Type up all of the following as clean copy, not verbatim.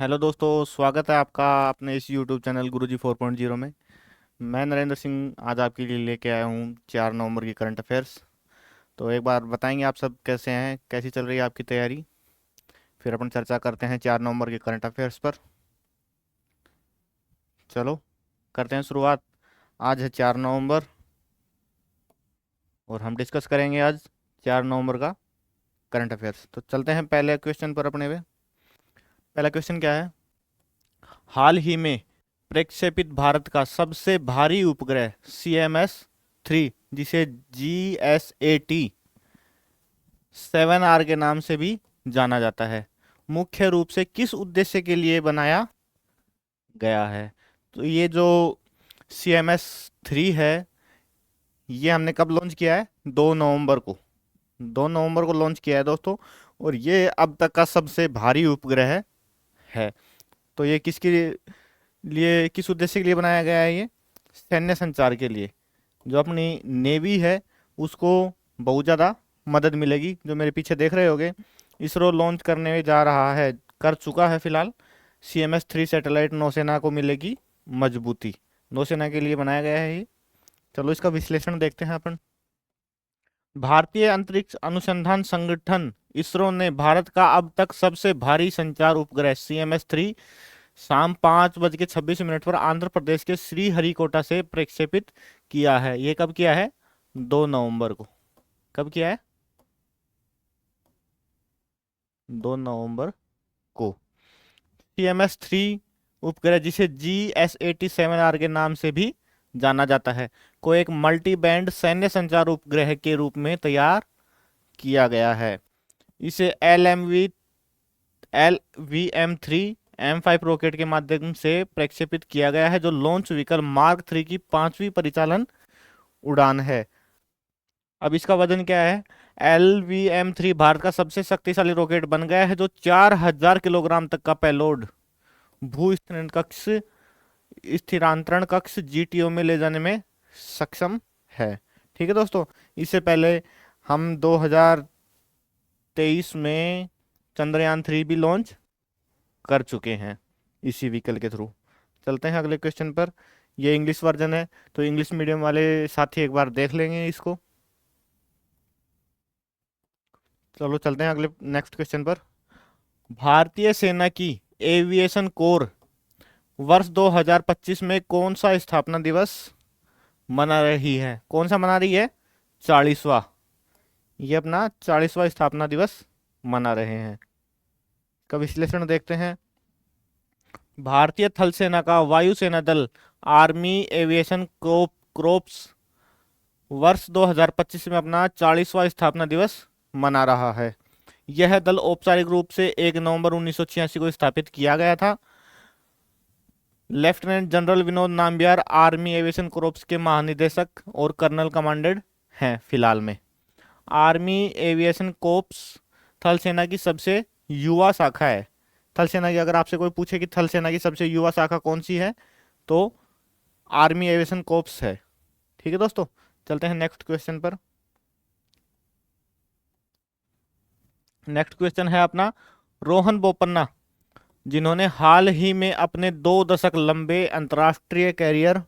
Hello दोस्तों, स्वागत है आपका अपने इस यूट्यूब चैनल गुरुजी 4.0 में। मैं नरेंद्र सिंह आज आपके लिए लेके आया हूँ 4 नवंबर की करंट अफेयर्स। तो एक बार बताएंगे आप सब कैसे हैं, कैसी चल रही है आपकी तैयारी। फिर अपन चर्चा करते हैं 4 नवंबर के करंट अफेयर्स पर। चलो करते हैं शुरुआत। आज है 4 नवंबर और हम डिस्कस करेंगे आज 4 नवंबर का करंट अफेयर्स। तो चलते हैं पहले क्वेश्चन पर अपने पे। पहला क्वेश्चन क्या है? हाल ही में प्रक्षेपित भारत का सबसे भारी उपग्रह CMS-3, जिसे GSAT-7R के नाम से भी जाना जाता है, मुख्य रूप से किस उद्देश्य के लिए बनाया गया है? तो ये जो CMS-3 है, ये हमने कब लॉन्च किया है? 2 नवंबर को। 2 नवंबर को लॉन्च किया है दोस्तों। और ये अब तक का सबसे भारी उपग्रह है। तो ये किसके लिए, किस उद्देश्य के लिए बनाया गया है? ये सैन्य संचार के लिए। जो अपनी नेवी है उसको बहुत ज़्यादा मदद मिलेगी। जो मेरे पीछे देख रहे होगे, इसरो लॉन्च करने जा रहा है, कर चुका है फिलहाल। CMS-3 सैटेलाइट नौसेना को मिलेगी मजबूती। नौसेना के लिए बनाया गया है ये। चलो इसका विश्लेषण देखते हैं अपन। भारतीय अंतरिक्ष अनुसंधान संगठन इसरो ने भारत का अब तक सबसे भारी संचार उपग्रह CMS-3 शाम 5:26 पर आंध्र प्रदेश के श्रीहरिकोटा से प्रक्षेपित किया है। ये कब किया है? 2 नवंबर को। कब किया है? 2 नवंबर को। CMS-3 उपग्रह, जिसे GSAT-7R के नाम से भी जाना जाता है, को एक मल्टी बैंड सैन्य संचार उपग्रह के रूप में तैयार किया गया है। इसे LVM-3 M5 रॉकेट के माध्यम से प्रक्षेपित किया गया है, जो लॉन्च व्हीकल मार्क 3 की 5वीं परिचालन उड़ान है। अब इसका वजन क्या है? LVM-3 भारत का सबसे शक्तिशाली रॉकेट बन गया है, जो 4000 किलोग्राम तक का पेलोड भू स्थिरांतरण कक्ष GTO में ले जाने में सक्षम है। ठीक है दोस्तों। इससे पहले हम 2023 में चंद्रयान 3 भी लॉन्च कर चुके हैं इसी व्हीकल के थ्रू। चलते हैं अगले क्वेश्चन पर। ये इंग्लिश वर्जन है, तो इंग्लिश मीडियम वाले साथी एक बार देख लेंगे इसको। चलो चलते हैं अगले नेक्स्ट क्वेश्चन पर। भारतीय सेना की एविएशन कोर वर्ष 2025 में कौन सा स्थापना दिवस मना रही है? कौन सा मना रही है? 40वां। ये अपना 40वां स्थापना दिवस मना रहे हैं। का विश्लेषण देखते हैं। भारतीय थल सेना का वायुसेना दल आर्मी एविएशन क्रोप्स वर्ष 2025 में अपना 40वां स्थापना दिवस मना रहा है। यह दल औपचारिक रूप से 1 नवंबर 1986 को स्थापित किया गया था। Lieutenant general Vinod Nambiar army aviation corpse के महानिदेशक और कर्नल कमांडेंट हैं फिलहाल में। आर्मी एविएशन कोर्प्स थल सेना की सबसे युवा शाखा है। थल सेना की, अगर आपसे कोई पूछे कि थल सेना की सबसे युवा शाखा कौन सी है, तो आर्मी एविएशन कोर्प्स है। ठीक है दोस्तों। चलते हैं नेक्स्ट क्वेश्चन पर। नेक्स्ट क्वेश्चन है अपना रोहन बोपन्ना, जिन्होंने हाल ही में अपने 2 दशक लंबे अंतर्राष्ट्रीय कैरियर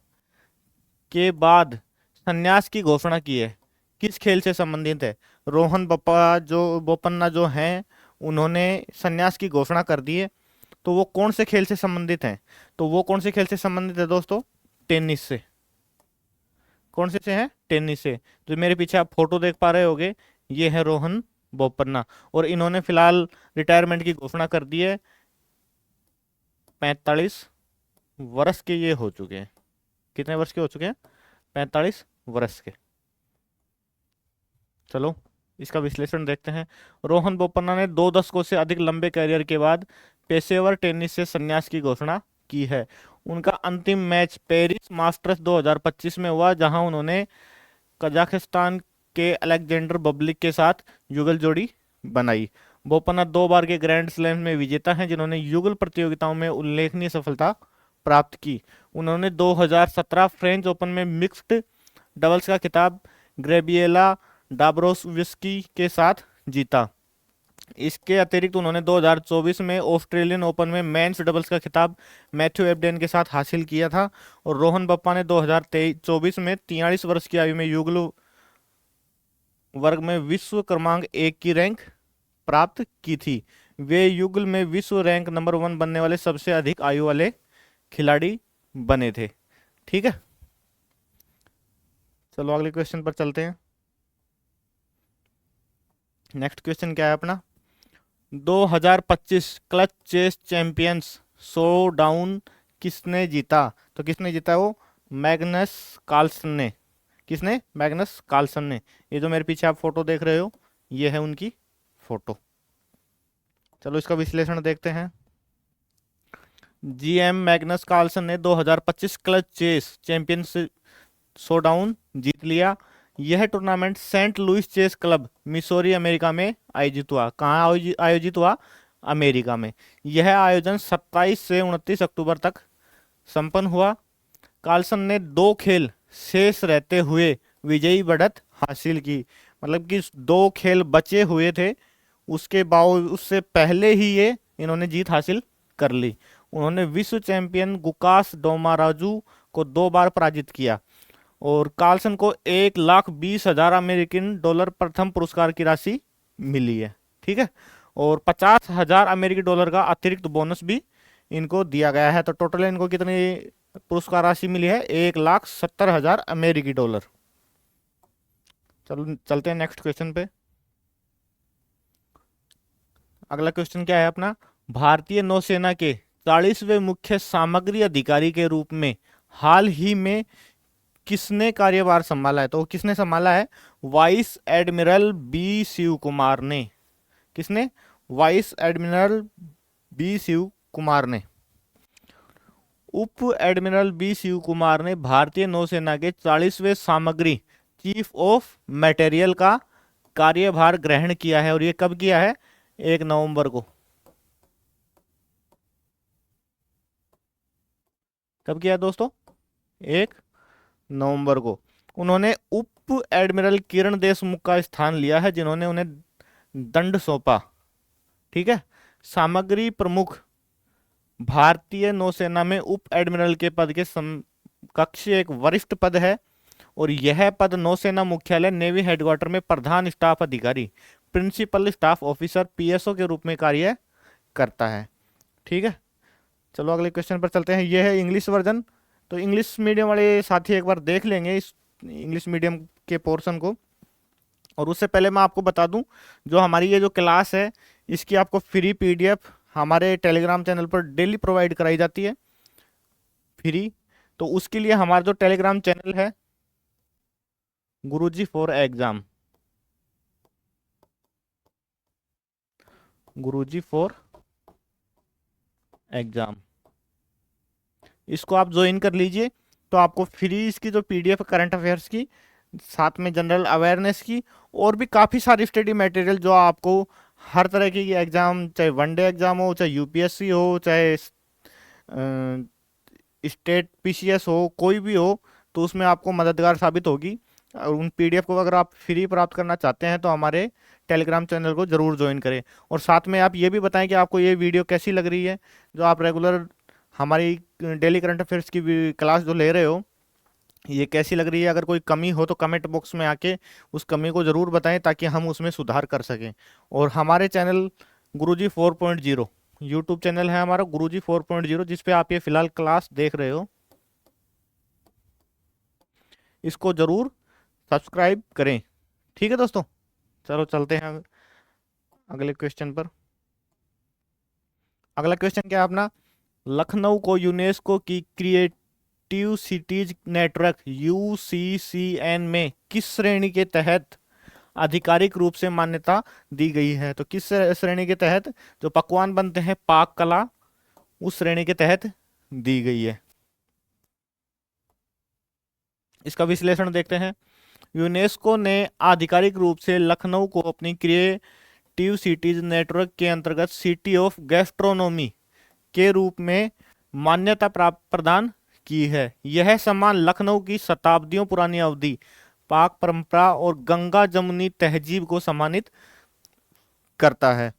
के बाद संन्यास की घोषणा की है, किस खेल से संबंधित है? रोहन बोपन्ना जो हैं, उन्होंने संन्यास की घोषणा कर दी है। तो वो कौन से खेल से संबंधित हैं? तो वो कौन से खेल से संबंधित है दोस्तों? टेनिस से। कौन से हैं? टेनिस से। जो मेरे पीछे आप फोटो देख पा रहे होगे, ये है रोहन बोपन्ना। और इन्होंने फिलहाल रिटायरमेंट की घोषणा कर दी है। 45 वर्ष के ये हो चुके हैं। कितने वर्ष के हो चुके हैं? 45 वर्ष के। चलो इसका विश्लेषण देखते हैं। रोहन बोपन्ना ने 2 दशकों से अधिक लंबे करियर के बाद पेशेवर टेनिस से संन्यास की घोषणा की है। उनका अंतिम मैच पेरिस मास्टर्स 2025 में हुआ, जहां उन्होंने कजाकिस्तान के अलेक्जेंडर बबलिक के साथ युगल जोड़ी बनाई। बोपन्ना 2 बार के ग्रैंड स्लैम में विजेता हैं, जिन्होंने युगल प्रतियोगिताओं में उल्लेखनीय सफलता प्राप्त की। उन्होंने 2017 फ्रेंच ओपन में मिक्स्ड डबल्स का खिताब ग्रेबिएला डाब्रोवस्की के साथ जीता। इसके अतिरिक्त उन्होंने 2024 में ऑस्ट्रेलियन ओपन में मेंस डबल्स का खिताब मैथ्यू एबडेन के साथ हासिल किया था। और रोहन बप्पा ने 2024 में 43 वर्ष की आयु में युगल वर्ग में विश्व क्रमांक 1 की रैंक प्राप्त की थी। वे युगल में विश्व रैंक नंबर 1 बनने वाले सबसे अधिक आयु वाले खिलाड़ी बने थे। ठीक है, चलो अगले क्वेश्चन पर चलते हैं। नेक्स्ट क्वेश्चन क्या है अपना, 2025 Clutch Chess Champions Showdown किसने जीता? तो किसने जीता वो? मैग्नस कार्लसन ने। किसने? मैग्नस कार्लसन ने। ये जो मेरे पीछे आप फोटो देख रहे हो, ये है उनकी फोटो। चलो इसका विश्लेषण देखते हैं। जीएम मैग्नस कार्लसन ने 2025 क्लच चेस चैंपियनशिप शोडाउन जीत लिया। यह tournament Saint Louis Chess Club Missouri America में आयोजित हुआ। कहाँ आयोजित हुआ? अमेरिका में। यह आयोजन 27 से 29 अक्टूबर तक संपन्न हुआ। कार्लसन ने 2 खेल शेष रहते हुए विजयी बढ़त हासिल की। मतलब कि 2 खेल बचे हुए थे, उसके बावजूद उससे पहले ही ये इन्होंने जीत हासिल कर ली। उन्होंने विश्व चैंपियन गुकास डोमाराजू को 2 बार पराजित किया। और कार्लसन को 1,20,000 अमेरिकन डॉलर प्रथम पुरस्कार की राशि मिली है। ठीक है, और 50,000 अमेरिकी डॉलर का अतिरिक्त बोनस भी इनको दिया गया है। तो टोटल इनको कितनी पुरस्कार राशि मिली है? 1,70,000 अमेरिकी डॉलर। चलो चलते हैं नेक्स्ट क्वेश्चन पे। अगला क्वेश्चन क्या है अपना, भारतीय नौसेना के 40वें मुख्य सामग्री अधिकारी के रूप में हाल ही में किसने कार्यभार संभाला है? तो किसने संभाला है? Vice admiral B Shiv Kumar ने। किसने? Vice admiral B Shiv Kumar ने। उप एडमिरल बी शिव कुमार ने भारतीय नौसेना के 40वें सामग्री चीफ ऑफ मटेरियल का कार्यभार ग्रहण किया है। और ये कब किया है? 1 नवंबर को। कब किया दोस्तों? 1 नवंबर को। उन्होंने उप एडमिरल किरण देशमुख का स्थान लिया है, जिन्होंने उन्हें दंड सौंपा। ठीक है, सामग्री प्रमुख भारतीय नौसेना में उप एडमिरल के पद के समकक्ष एक वरिष्ठ पद है। और यह पद नौसेना मुख्यालय नेवी हेडक्वार्टर में प्रधान स्टाफ अधिकारी प्रिंसिपल स्टाफ ऑफिसर पीएसओ के रूप में कार्य करता है। ठीक है, चलो अगले क्वेश्चन पर चलते हैं। यह है इंग्लिश वर्जन। तो इंग्लिश मीडियम वाले साथी एक बार देख लेंगे इस इंग्लिश मीडियम के पोर्शन को। और उससे पहले मैं आपको बता दूं, जो हमारी ये जो क्लास है, इसकी आपको फ्री पीडीएफ हमारे टेलीग्राम चैनल पर डेली प्रोवाइड कराई जाती है, फ्री। तो उसके लिए हमारा जो टेलीग्राम चैनल है, Guruji for exam, Guruji for exam, इसको आप ज्वाइन कर लीजिए। तो आपको फ्री इसकी जो पीडीएफ करंट अफेयर्स की, साथ में जनरल अवेयरनेस की, और भी काफ़ी सारी स्टडी मटेरियल जो आपको हर तरह की एग्ज़ाम, चाहे वनडे एग्ज़ाम हो, चाहे यूपीएससी हो, चाहे स्टेट पीसीएस हो, कोई भी हो, तो उसमें आपको मददगार साबित होगी। और उन पीडीएफ को अगर आप फ्री प्राप्त करना चाहते हैं तो हमारे टेलीग्राम चैनल को ज़रूर ज्वाइन करें। और साथ में आप ये भी बताएं कि आपको ये वीडियो कैसी लग रही है, जो आप रेगुलर हमारी डेली करंट अफेयर्स की क्लास जो ले रहे हो, ये कैसी लग रही है। अगर कोई कमी हो तो कमेंट बॉक्स में आके उस कमी को ज़रूर बताएं, ताकि हम उसमें सुधार कर सकें। और हमारे चैनल गुरुजी 4.0 यूट्यूब चैनल है हमारा, गुरुजी 4.0, जिस पे आप ये फिलहाल क्लास देख रहे हो, इसको ज़रूर सब्सक्राइब करें। ठीक है दोस्तों, चलो चलते हैं अगले क्वेश्चन पर। अगला क्वेश्चन क्या है अपना, लखनऊ को यूनेस्को की क्रिएटिव सिटीज नेटवर्क यूसीसीएन में किस श्रेणी के तहत आधिकारिक रूप से मान्यता दी गई है? तो किस श्रेणी के तहत? जो पकवान बनते हैं पाक कला, उस श्रेणी के तहत दी गई है। इसका विश्लेषण देखते हैं। यूनेस्को ने आधिकारिक रूप से लखनऊ को अपनी क्रिएटिव सिटीज नेटवर्क के अंतर्गत सिटी ऑफ गैस्ट्रोनॉमी के रूप में मान्यता प्राप्त प्रदान की है। यह सम्मान लखनऊ की शताब्दियों पुरानी अवधि, पाक परंपरा और गंगा जमुनी तहजीब को सम्मानित करता है।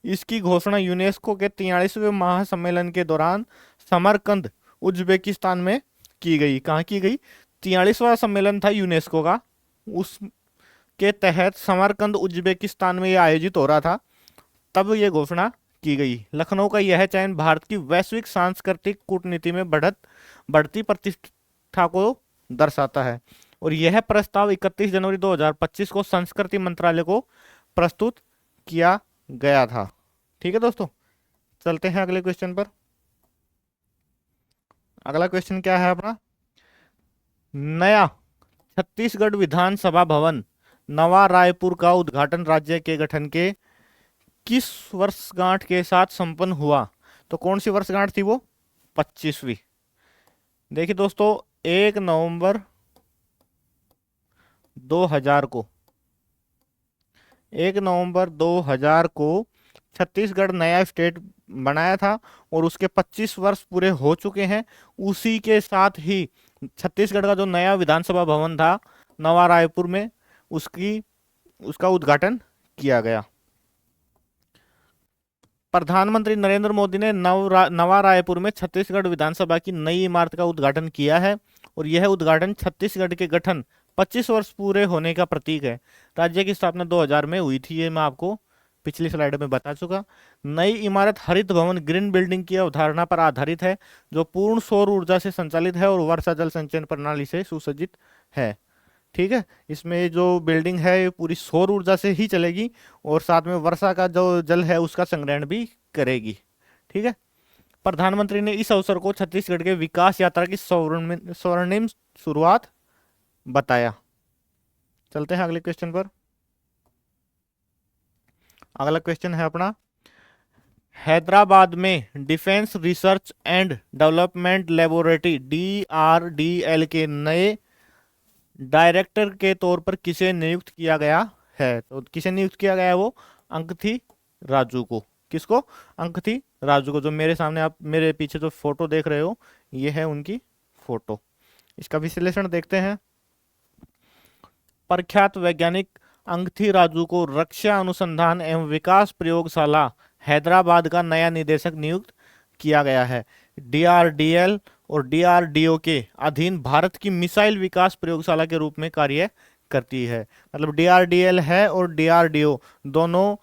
इसकी घोषणा यूनेस्को के 43वें महासम्मेलन के दौरान समरकंद उज्बेकिस्तान में की गई। कहाँ की गई? 43वां सम्मेलन था यूनेस्को का, उसके तहत समरकंद उज्बेकिस्तान में यह आयोजित हो रहा था, तब ये घोषणा की गई। लखनऊ का यह चयन भारत की वैश्विक सांस्कृतिक कूटनीति में बढ़ती प्रतिष्ठा को दर्शाता है। और यह प्रस्ताव 31 जनवरी 2025 को संस्कृति मंत्रालय को प्रस्तुत किया गया था। ठीक है दोस्तों, चलते हैं अगले क्वेश्चन पर। अगला क्वेश्चन क्या है अपना? नया छत्तीसगढ़ विधानसभा भवन नवा रायपुर का उद्घाटन राज्य के गठन के किस वर्षगांठ के साथ संपन्न हुआ? तो कौन सी वर्षगांठ थी वो? 25वीं। देखिए दोस्तों, 1 नवंबर 2000 को 1 नवंबर 2000 को छत्तीसगढ़ नया स्टेट बनाया था और उसके 25 वर्ष पूरे हो चुके हैं। उसी के साथ ही छत्तीसगढ़ का जो नया विधानसभा भवन था नवा रायपुर में, उसका उद्घाटन किया गया। प्रधानमंत्री नरेंद्र मोदी ने नवा रायपुर में छत्तीसगढ़ विधानसभा की नई इमारत का उद्घाटन किया है और यह उद्घाटन छत्तीसगढ़ के गठन 25 वर्ष पूरे होने का प्रतीक है। राज्य की स्थापना 2000 में हुई थी, ये मैं आपको पिछली स्लाइड में बता चुका। नई इमारत हरित भवन ग्रीन बिल्डिंग की अवधारणा पर आधारित है, जो पूर्ण सौर ऊर्जा से संचालित है और वर्षा जल संचयन प्रणाली से सुसज्जित है। ठीक है, इसमें जो बिल्डिंग है ये पूरी सौर ऊर्जा से ही चलेगी और साथ में वर्षा का जो जल है उसका संग्रहण भी करेगी। ठीक है, प्रधानमंत्री ने इस अवसर को छत्तीसगढ़ के विकास यात्रा की स्वर्णिम शुरुआत बताया। चलते हैं अगले क्वेश्चन पर। अगला क्वेश्चन है अपना, हैदराबाद में defence research and development laboratory DRDL के नए डायरेक्टर के तौर पर किसे नियुक्त किया गया है? तो किसे नियुक्त किया गया है? वो अंकथी राजू को। किसको? अंकथी राजू को। जो मेरे सामने आप मेरे पीछे जो फोटो देख रहे हो ये है उनकी फोटो। इसका विश्लेषण देखते हैं। प्रख्यात वैज्ञानिक अंकथी राजू को रक्षा अनुसंधान एवं विकास प्रयोगशाला हैदराबाद का नया निदेशक नियुक्त किया गया है। DRDL और DRDO के अधीन भारत की मिसाइल विकास प्रयोगशाला के रूप में कार्य करती है। मतलब DRDL है और DRDO दोनों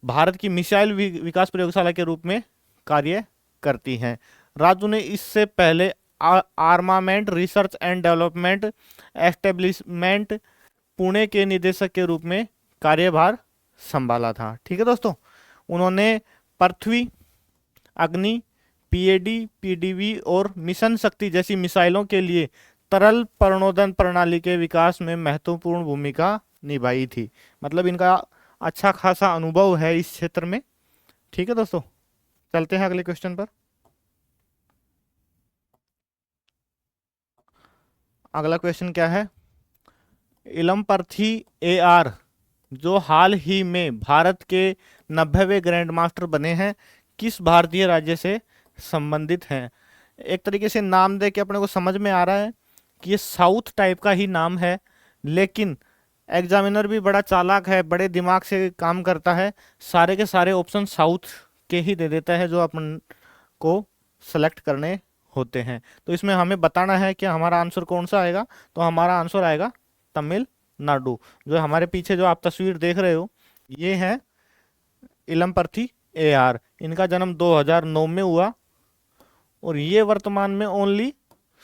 भारत की मिसाइल विकास प्रयोगशाला के रूप में कार्य करती हैं। राजू ने इससे पहले armament research and development establishment Pune के निदेशक के रूप में कार्यभार संभाला था। ठीक है दोस्तों, उन्होंने पृथ्वी, अग्नि, PAD, PDV और मिशन शक्ति जैसी मिसाइलों के लिए तरल प्रणोदन प्रणाली के विकास में महत्वपूर्ण भूमिका निभाई थी। मतलब इनका अच्छा खासा अनुभव है इस क्षेत्र में। ठीक है दोस्तों, चलते हैं अगले क्वेश्चन पर। अगला क्वेश्चन क्या है? इलमपर्थी AR जो हाल ही में भारत के 90वें ग्रैंड मास्टर बने हैं, किस भारतीय राज्य से संबंधित हैं? एक तरीके से नाम दे के अपने को समझ में आ रहा है कि ये साउथ टाइप का ही नाम है, लेकिन एग्जामिनर भी बड़ा चालाक है, बड़े दिमाग से काम करता है, सारे के सारे ऑप्शन साउथ के ही दे देता है जो अपन को सेलेक्ट करने होते हैं। तो इसमें हमें बताना है कि हमारा आंसर कौन सा आएगा। तो हमारा आंसर आएगा तमिलनाडु। जो हमारे पीछे जो आप तस्वीर देख रहे हो ये है इलमपर्थी AR। इनका जन्म 2009 में हुआ और ये वर्तमान में ओनली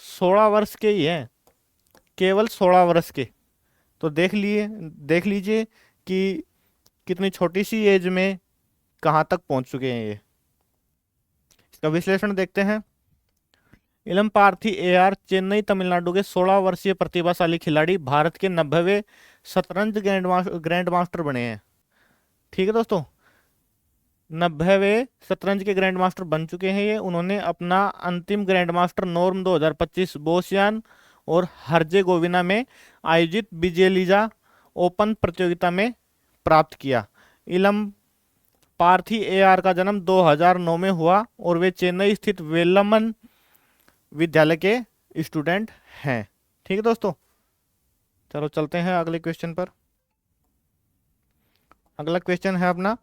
16 वर्ष के ही हैं, केवल 16 वर्ष के। तो देख लीजिए कि कितनी छोटी सी एज में कहाँ तक पहुंच चुके हैं ये। इसका विश्लेषण देखते हैं। इलमपार्थी AR चेन्नई तमिलनाडु के 16 वर्षीय प्रतिभाशाली खिलाड़ी, भारत के 90वें शतरंज ग्रैंड मास्टर बने हैं। ठीक है दोस्तों, 90वें शतरंज के ग्रैंड मास्टर बन चुके हैं ये। उन्होंने अपना अंतिम ग्रैंड मास्टर नॉर्म 2025 बोसियान और हर्जेगोविना में आयोजित विजेलीजा ओपन प्रतियोगिता में प्राप्त किया। इलम पार्थी AR का जन्म 2009 में हुआ और वे चेन्नई स्थित वेलमन विद्यालय के स्टूडेंट हैं। ठीक है दोस्तों, चलो चलते हैं अगले क्वेश्चन पर। अगला क्वेश्चन है अपना,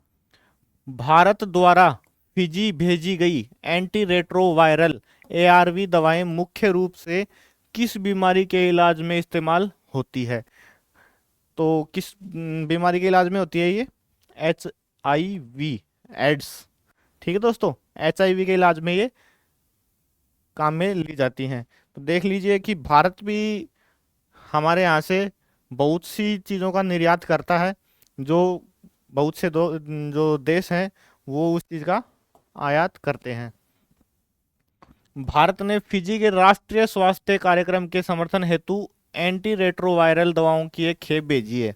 भारत द्वारा फिजी भेजी गई एंटी रेट्रोवायरल एआरवी दवाएं मुख्य रूप से किस बीमारी के इलाज में इस्तेमाल होती है? तो किस बीमारी के इलाज में होती है ये? H I V AIDS. ठीक है दोस्तों, एच आई वी के इलाज में ये काम में ली जाती हैं। तो देख लीजिए कि भारत भी हमारे यहाँ से बहुत सी चीज़ों का निर्यात करता है, जो बहुत से जो देश हैं वो उस चीज़ का आयात करते हैं। भारत ने फिजी के राष्ट्रीय स्वास्थ्य कार्यक्रम के समर्थन हेतु एंटी रेट्रोवायरल दवाओं की एक खेप भेजी है।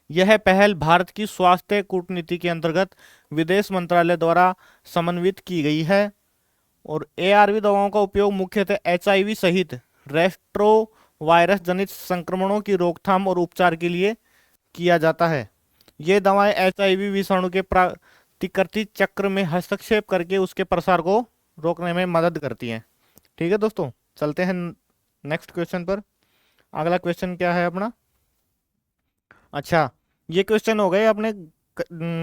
यह पहल भारत की स्वास्थ्य कूटनीति के अंतर्गत विदेश मंत्रालय द्वारा समन्वित की गई है और एआरवी दवाओं का उपयोग मुख्यतः एचआईवी सहित रेट्रो वायरस जनित संक्रमणों की रोकथाम और उपचार के लिए किया जाता है। ये दवाएं एचआईवी विषाणु के प्रतिकृति चक्र में हस्तक्षेप करके उसके प्रसार को रोकने में मदद करती हैं। ठीक है दोस्तों, चलते हैं नेक्स्ट क्वेश्चन पर। अगला क्वेश्चन क्या है अपना? अच्छा, ये क्वेश्चन हो गए अपने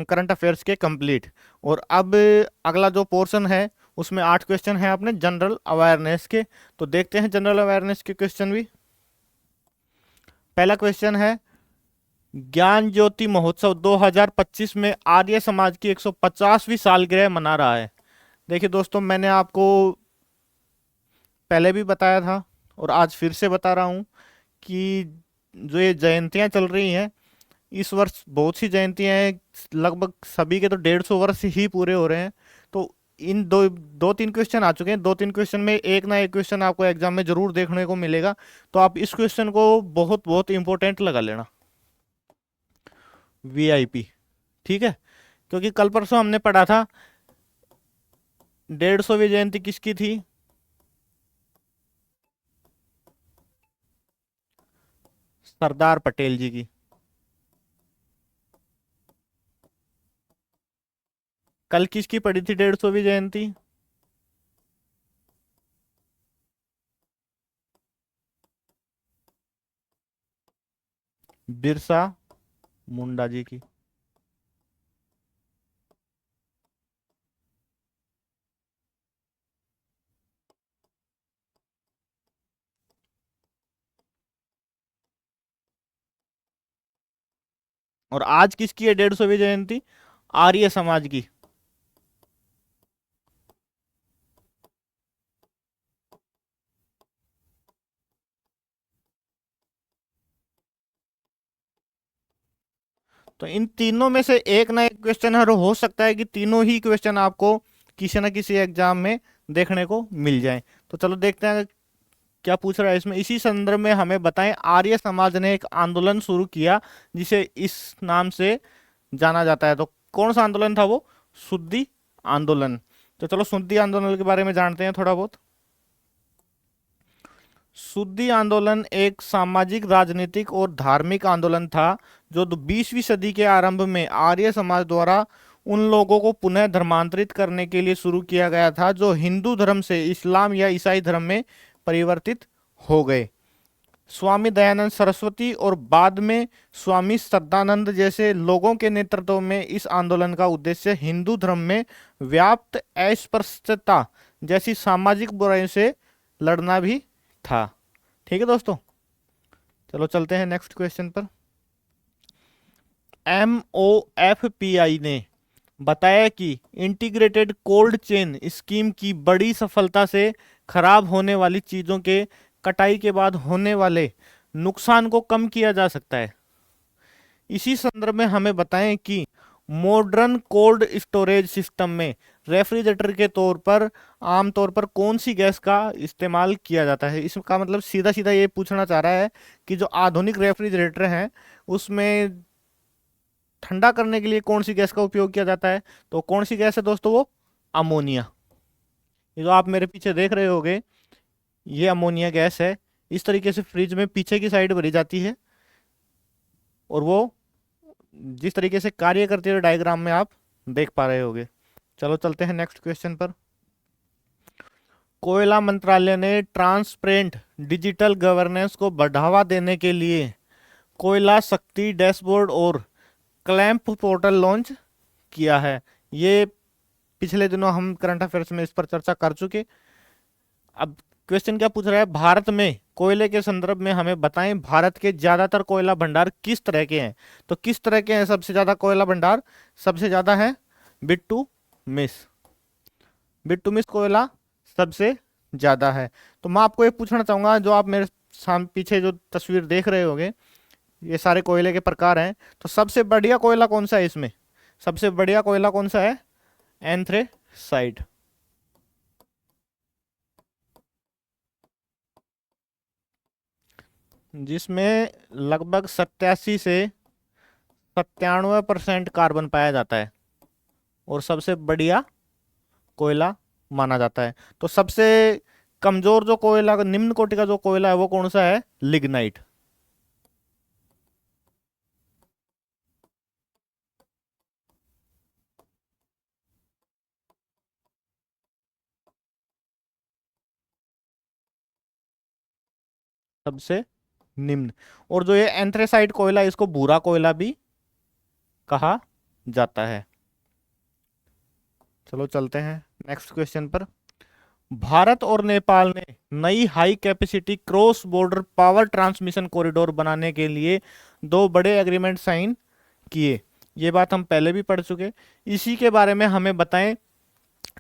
करंट अफेयर्स के कंप्लीट। और अब अगला जो पोर्शन है उसमें 8 क्वेश्चन है अपने जनरल अवेयरनेस के। तो देखते हैं जनरल अवेयरनेस के क्वेश्चन भी। पहला क्वेश्चन है, ज्ञान ज्योति महोत्सव 2025 में आर्य समाज की 150वीं सालगिरह मना रहा है। देखिए दोस्तों, मैंने आपको पहले भी बताया था और आज फिर से बता रहा हूँ कि जो ये जयंतियाँ चल रही हैं, इस वर्ष बहुत सी जयंतियाँ हैं, लगभग सभी के तो 150 वर्ष ही पूरे हो रहे हैं। तो इन दो तीन क्वेश्चन आ चुके हैं। 2-3 क्वेश्चन में एक ना एक क्वेश्चन आपको एग्जाम में जरूर देखने को मिलेगा। तो आप इस क्वेश्चन को बहुत बहुत इंपॉर्टेंट लगा लेना, वीआईपी। ठीक है, क्योंकि कल परसों हमने पढ़ा था 150वीं जयंती किसकी थी? सरदार पटेल जी की। कल किसकी पड़ी थी 150वीं जयंती? बिरसा मुंडा जी की। और आज किसकी है 150वीं जयंती? आर्य समाज की। तो इन तीनों में से एक ना एक क्वेश्चन है, और हो सकता है कि तीनों ही क्वेश्चन आपको किसी ना किसी एग्जाम में देखने को मिल जाए। तो चलो देखते हैं क्या पूछ रहा है इसमें। इसी संदर्भ में हमें बताएं, आर्य समाज ने एक आंदोलन शुरू किया जिसे इस नाम से जाना जाता है। तो कौन सा आंदोलन था वो? शुद्धि आंदोलन। तो चलो शुद्धि आंदोलन के बारे में जानते हैं थोड़ा बहुत। शुद्धि आंदोलन एक सामाजिक, राजनीतिक और धार्मिक आंदोलन था जो 20वीं सदी के आरंभ में आर्य समाज द्वारा उन लोगों को पुनः धर्मांतरित करने के लिए शुरू किया गया था जो हिंदू धर्म से इस्लाम या ईसाई धर्म में परिवर्तित हो गए। स्वामी दयानंद सरस्वती और बाद में स्वामी श्रद्धानंद जैसे लोगों के नेतृत्व में इस आंदोलन का उद्देश्य हिंदू धर्म में व्याप्त अस्पृश्यता जैसी सामाजिक बुराइयों से लड़ना भी था। ठीक है दोस्तों, चलो चलते हैं नेक्स्ट क्वेश्चन पर। MOFPI ने बताया कि इंटीग्रेटेड कोल्ड चेन स्कीम की बड़ी सफलता से खराब होने वाली चीजों के कटाई के बाद होने वाले नुकसान को कम किया जा सकता है। इसी संदर्भ में हमें बताएं कि मॉडर्न कोल्ड स्टोरेज सिस्टम में रेफ्रिजरेटर के तौर पर आमतौर पर कौन सी गैस का इस्तेमाल किया जाता है। इसका मतलब सीधा सीधा ये पूछना चाह रहा है कि जो आधुनिक रेफ्रिजरेटर हैं उसमें ठंडा करने के लिए कौन सी गैस का उपयोग किया जाता है। तो कौन सी गैस है दोस्तों? वो अमोनिया। ये जो आप मेरे पीछे देख रहे होगे, ये अमोनिया गैस है। इस तरीके से फ्रिज में पीछे की साइड भरी जाती है और वो जिस तरीके से कार्य करती है डायग्राम में आप देख पा रहे होगे। चलो चलते हैं नेक्स्ट क्वेश्चन पर। कोयला मंत्रालय ने ट्रांसपेरेंट डिजिटल गवर्नेंस को बढ़ावा देने के लिए कोयला शक्ति डैशबोर्ड और क्लैंप पोर्टल लॉन्च किया है। ये पिछले दिनों हम करंट अफेयर्स में इस पर चर्चा कर चुके। अब क्वेश्चन क्या पूछ रहा है, भारत में कोयले के संदर्भ में हमें बताएं भारत के ज्यादातर कोयला भंडार किस तरह के हैं। तो किस तरह के हैं सबसे ज्यादा कोयला भंडार? सबसे ज्यादा है बिट्टू मिस। बिट्टू मिस कोयला सबसे ज्यादा है। तो मैं आपको ये पूछना चाहूंगा, जो आप मेरे सामने पीछे जो तस्वीर देख रहे होगे, ये सारे कोयले के प्रकार हैं, तो सबसे बढ़िया कोयला कौन सा है इसमें? सबसे बढ़िया कोयला कौन सा है? एंथ्रेसाइट। जिसमें लगभग 87 से 97% कार्बन पाया जाता है और सबसे बढ़िया कोयला माना जाता है। तो सबसे कमजोर जो कोयला, निम्न कोटि का जो कोयला है, वो कौन सा है? लिग्नाइट। सबसे निम्न। और जो ये एंथ्रेसाइट कोयला, इसको भूरा कोयला भी कहा जाता है। चलो चलते हैं नेक्स्ट क्वेश्चन पर। भारत और नेपाल ने नई high capacity cross border power transmission corridor बनाने के लिए दो बड़े एग्रीमेंट साइन किए। ये बात हम पहले भी पढ़ चुके। इसी के बारे में हमें बताएं,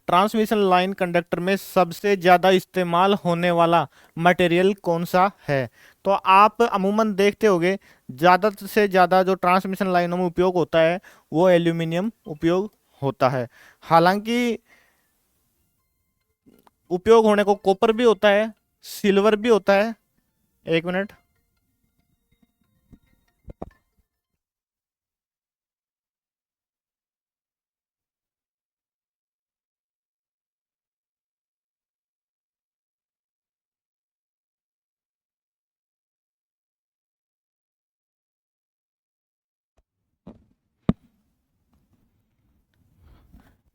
ट्रांसमिशन लाइन कंडक्टर में सबसे ज्यादा इस्तेमाल होने वाला मटेरियल कौन सा है? तो आप अमूमन देखते होंगे, ज्यादा से ज्यादा जो ट्रांसमिशन लाइनों में उपयोग होता है वो एल्यूमिनियम उपयोग होता है। हालांकि उपयोग होने को कॉपर भी होता है, सिल्वर भी होता है। एक मिनट।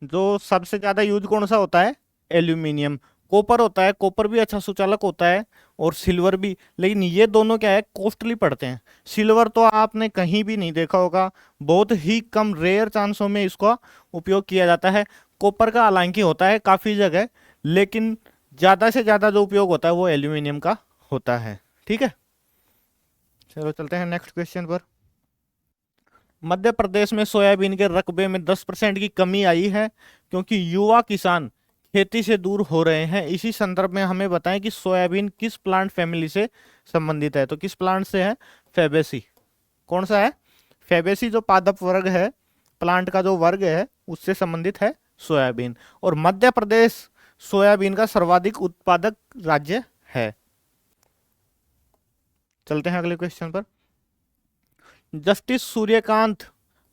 जो सबसे ज्यादा यूज कौन सा होता है? एल्यूमिनियम। कॉपर होता है, कॉपर भी अच्छा सुचालक होता है, और सिल्वर भी। लेकिन ये दोनों क्या है, कॉस्टली पड़ते हैं। सिल्वर तो आपने कहीं भी नहीं देखा होगा, बहुत ही कम रेयर चांसों में इसका उपयोग किया जाता है। कॉपर का हालांकि होता है काफी जगह, लेकिन ज्यादा से ज्यादा जो उपयोग होता है वो एल्यूमिनियम का होता है। ठीक है, चलो चलते हैं नेक्स्ट क्वेश्चन पर। मध्य प्रदेश में सोयाबीन के रकबे में 10% की कमी आई है क्योंकि युवा किसान खेती से दूर हो रहे हैं। इसी संदर्भ में हमें बताएं कि सोयाबीन किस प्लांट फैमिली से संबंधित है? तो किस प्लांट से है? फैबेसी। कौन सा है? फैबेसी जो पादप वर्ग है, प्लांट का जो वर्ग है, उससे संबंधित है सोयाबीन। और मध्य प्रदेश सोयाबीन का सर्वाधिक उत्पादक राज्य है। चलते हैं अगले क्वेश्चन पर। जस्टिस सूर्यकांत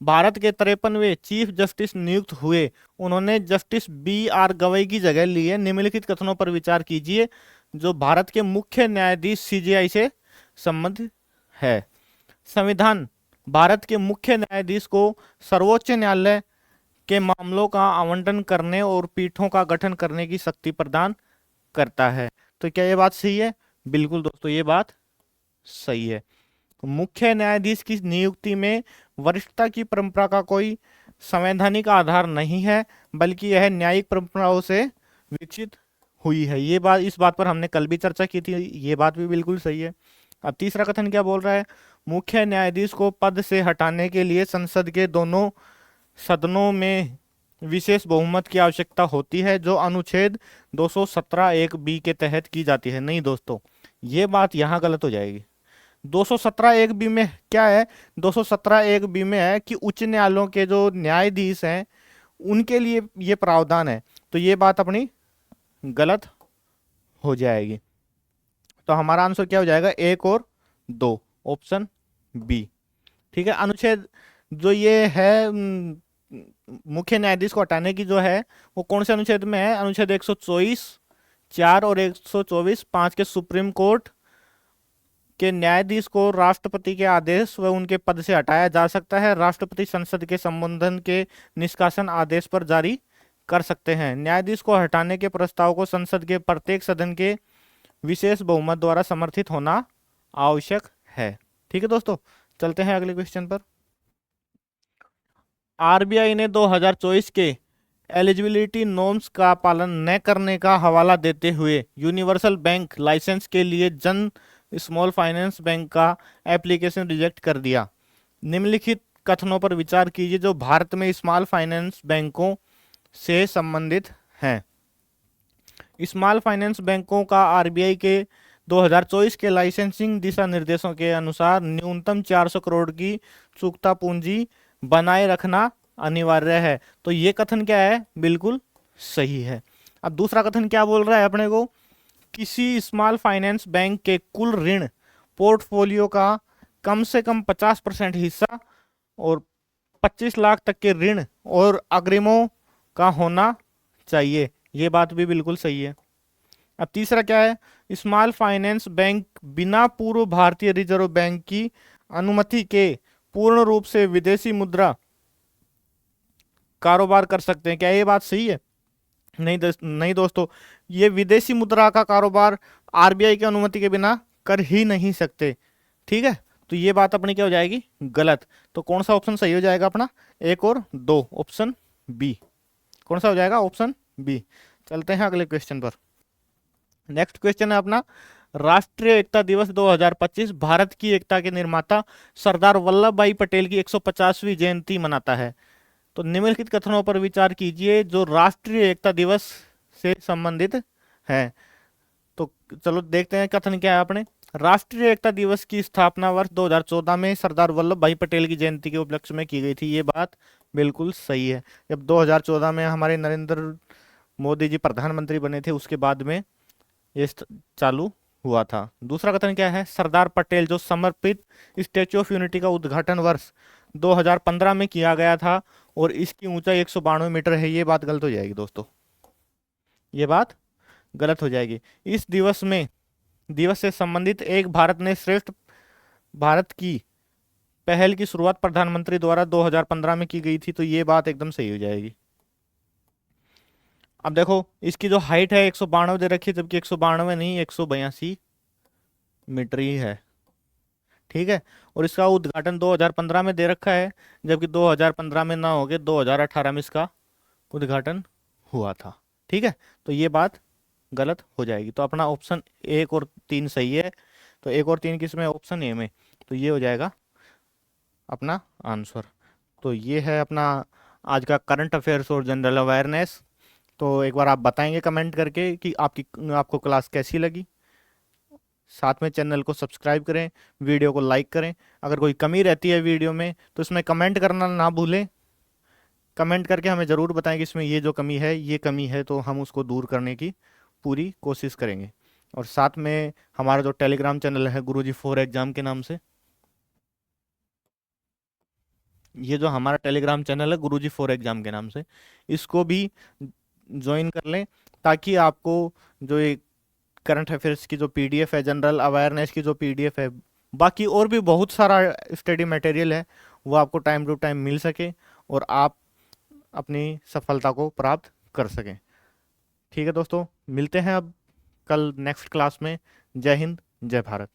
भारत के 53वें चीफ जस्टिस नियुक्त हुए। उन्होंने जस्टिस B.R. गवई की जगह ली है। निम्नलिखित कथनों पर विचार कीजिए जो भारत के मुख्य न्यायाधीश CJI से संबंधित है। संविधान भारत के मुख्य न्यायाधीश को सर्वोच्च न्यायालय के मामलों का आवंटन करने और पीठों का गठन करने की शक्ति प्रदान करता है। तो क्या ये बात सही है? बिल्कुल दोस्तों, ये बात सही है। मुख्य न्यायाधीश की नियुक्ति में वरिष्ठता की परंपरा का कोई संवैधानिक आधार नहीं है, बल्कि यह न्यायिक परंपराओं से विकसित हुई है। ये बात, इस बात पर हमने कल भी चर्चा की थी, ये बात भी बिल्कुल सही है। अब तीसरा कथन क्या बोल रहा है? मुख्य न्यायाधीश को पद से हटाने के लिए संसद के दोनों सदनों में विशेष बहुमत की आवश्यकता होती है, जो अनुच्छेद 217(1)(b) के तहत की जाती है। नहीं दोस्तों, ये बात यहाँ गलत हो जाएगी। 217(1)(b) में क्या है? 217(1)(b) में है कि उच्च न्यायालयों के जो न्यायाधीश हैं उनके लिए ये प्रावधान है। तो ये बात अपनी गलत हो जाएगी। तो हमारा आंसर क्या हो जाएगा? 1 और 2, ऑप्शन बी। ठीक है। अनुच्छेद जो ये है मुख्य न्यायाधीश को हटाने की जो है, वो कौन से अनुच्छेद में है? अनुच्छेद 124(4) और 124(5) के सुप्रीम कोर्ट के न्यायाधीश को राष्ट्रपति के आदेश व उनके पद से हटाया जा सकता है। राष्ट्रपति संसद के संबोधन के निष्कासन आदेश पर जारी कर सकते हैं। न्यायाधीश को हटाने के प्रस्ताव को संसद के प्रत्येक सदन के विशेष बहुमत द्वारा समर्थित होना आवश्यक है। ठीक है दोस्तों, चलते हैं अगले क्वेश्चन पर। आरबीआई ने 2024 के एलिजिबिलिटी नॉर्म्स का पालन न करने का हवाला देते हुए यूनिवर्सल बैंक लाइसेंस के लिए जन स्मॉल फाइनेंस बैंक का एप्लीकेशन रिजेक्ट कर दिया। निम्नलिखित कथनों पर विचार कीजिए जो भारत में स्मॉल फाइनेंस बैंकों से संबंधित हैं। स्मॉल फाइनेंस बैंकों का आरबीआई के 2024 के लाइसेंसिंग दिशा निर्देशों के अनुसार न्यूनतम 400 करोड़ की चुकता पूंजी बनाए रखना अनिवार्य है। तो ये कथन क्या है, बिल्कुल सही है। अब दूसरा कथन क्या बोल रहा है अपने को, किसी स्मॉल फाइनेंस बैंक के कुल ऋण पोर्टफोलियो का कम से कम 50% हिस्सा और 25 लाख तक के ऋण और अग्रिमों का होना चाहिए। ये बात भी बिल्कुल सही है। अब तीसरा क्या है, स्मॉल फाइनेंस बैंक बिना पूर्व भारतीय रिजर्व बैंक की अनुमति के पूर्ण रूप से विदेशी मुद्रा कारोबार कर सकते हैं। क्या ये बात सही है? नहीं दोस्तों, ये विदेशी मुद्रा का कारोबार आरबीआई की अनुमति के बिना कर ही नहीं सकते। ठीक है, तो ये बात अपनी क्या हो जाएगी, गलत। तो कौन सा ऑप्शन सही हो जाएगा अपना, एक और दो, ऑप्शन बी। कौन सा हो जाएगा, ऑप्शन बी। चलते हैं अगले क्वेश्चन पर। नेक्स्ट क्वेश्चन है अपना, राष्ट्रीय एकता दिवस 2025 भारत की एकता के निर्माता सरदार वल्लभ भाई पटेल की 150वीं जयंती मनाता है। तो निम्नलिखित कथनों पर विचार कीजिए जो राष्ट्रीय एकता दिवस से संबंधित है। तो चलो देखते हैं कथन क्या है अपने। राष्ट्रीय एकता दिवस की स्थापना वर्ष 2014 में सरदार वल्लभ भाई पटेल की जयंती के उपलक्ष्य में की गई थी। ये बात बिल्कुल सही है। जब 2014 में हमारे नरेंद्र मोदी जी प्रधानमंत्री बने थे उसके बाद में ये चालू हुआ था। दूसरा कथन क्या है, सरदार पटेल जो समर्पित स्टैच्यू ऑफ यूनिटी का उद्घाटन वर्ष 2015 में किया गया था और इसकी ऊंचाई 192 मीटर है। ये बात गलत हो जाएगी दोस्तों, ये बात गलत हो जाएगी। इस दिवस से संबंधित एक भारत ने श्रेष्ठ भारत की पहल की शुरुआत प्रधानमंत्री द्वारा 2015 में की गई थी। तो ये बात एकदम सही हो जाएगी। अब देखो इसकी जो हाइट है 192 दे रखी है, जबकि 192 नहीं 182 मीटर ही है। ठीक है, और इसका उद्घाटन 2015 में दे रखा है, जबकि 2015 में ना हो गए 2018 में इसका उद्घाटन हुआ था। ठीक है, तो ये बात गलत हो जाएगी। तो अपना ऑप्शन एक और तीन सही है। तो एक और तीन किसमें, ऑप्शन ए में। तो ये हो जाएगा अपना आंसर। तो ये है अपना आज का करंट अफेयर्स और जनरल अवेयरनेस। तो एक बार आप बताएंगे कमेंट करके कि आपको क्लास कैसी लगी। साथ में चैनल को सब्सक्राइब करें, वीडियो को लाइक करें। अगर कोई कमी रहती है वीडियो में तो इसमें कमेंट करना ना भूलें। कमेंट करके हमें ज़रूर बताएं कि इसमें ये जो कमी है ये कमी है, तो हम उसको दूर करने की पूरी कोशिश करेंगे। और साथ में हमारा जो टेलीग्राम चैनल है गुरुजी फॉर एग्जाम के नाम से, ये जो हमारा टेलीग्राम चैनल है गुरुजी फॉर एग्जाम के नाम से, इसको भी ज्वाइन कर लें ताकि आपको जो ये करंट अफेयर्स की जो पीडीएफ है, जनरल अवेयरनेस की जो पीडीएफ है, बाकी और भी बहुत सारा स्टडी मटेरियल है, वो आपको टाइम टू टाइम मिल सके और आप अपनी सफलता को प्राप्त कर सकें। ठीक है दोस्तों, मिलते हैं अब कल नेक्स्ट क्लास में। जय हिंद, जय भारत।